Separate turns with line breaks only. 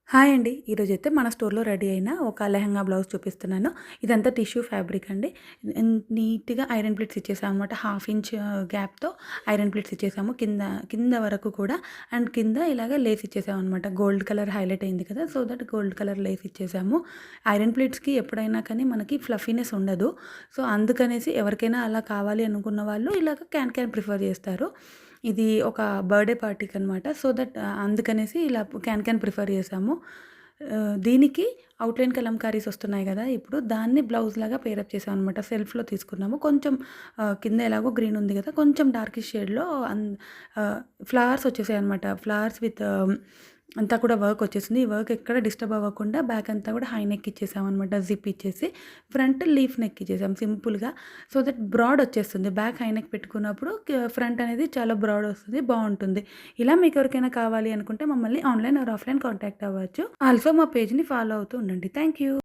Hi అండి. ఈరోజైతే మన స్టోర్‌లో రెడీ అయిన ఒక లెహెంగా బ్లౌజ్ చూపిస్తున్నాను. ఇదంతా టిష్యూ ఫ్యాబ్రిక్ అండి. నీట్‌గా ఐరన్ ప్లీట్స్ ఇచ్చేసామనమాట. హాఫ్ ఇంచ్ గ్యాప్‌తో ఐరన్ ప్లీట్స్ ఇచ్చేసాము. కింద కింద వరకు కూడా అండ్ కింద ఇలాగ లేస్ ఇచ్చేసామనమాట. గోల్డ్ కలర్ హైలైట్ అయింది కదా! So that gold colour lace iron. ఐరన్ ప్లీట్స్‌కి ఎప్పుడైనా కానీ మనకి ఫ్లఫీనెస్ ఉండదు. సో అందుకనేసి ఎవరికైనా అలా కావాలి అనుకున్న వాళ్ళు ఇలాగ క్యాన్ ప్రిఫర్ చేస్తారు. ఇది ఒక బర్త్‌డే పార్టీకనమాట. సో దట్ అందుకనేసి ఇలా క్యాన్ ప్రిఫర్ చేసాము. దీనికి అవుట్‌లైన్ కలంకారీస్ వస్తున్నాయి గదా! ఇప్పుడు దాన్ని బ్లౌజ్‌లాగా పేరప్ చేసామనమాట. సెల్ఫ్‌లో తీసుకున్నాము. కొంచెం కింద ఎలాగో గ్రీన్ ఉంది గదా! కొంచెం డార్కిష్ షేడ్‌లో ఫ్లవర్స్ వచ్చేసాయనమాట. ఫ్లవర్స్ విత్ అంతా కూడా వర్క్ వచ్చేసింది. ఈ వర్క్ ఎక్కడ డిస్టర్బ్ అవ్వకుండా బ్యాక్ అంతా కూడా హై నెక్ ఇచ్చేసామనమాట. జిప్ ఇచ్చేసి ఫ్రంట్ లీఫ్ నెక్ ఇచ్చేసాం సింపుల్‌గా. సో దట్ బ్రాడ్ వచ్చేస్తుంది. బ్యాక్ హై నెక్ పెట్టుకున్నప్పుడు ఫ్రంట్ అనేది చాలా బ్రాడ్ వస్తుంది. బావుంటుంది. ఇలా మీకు ఎవరికైనా కావాలి అనుకుంటే మమ్మల్ని ఆన్‌లైన్ ఆర్ ఆఫ్‌లైన్ కాంటాక్ట్ అవ్వచ్చు. ఆల్సో మా పేజ్‌ని ఫాలో అవుతూ ఉండండి. Thank you.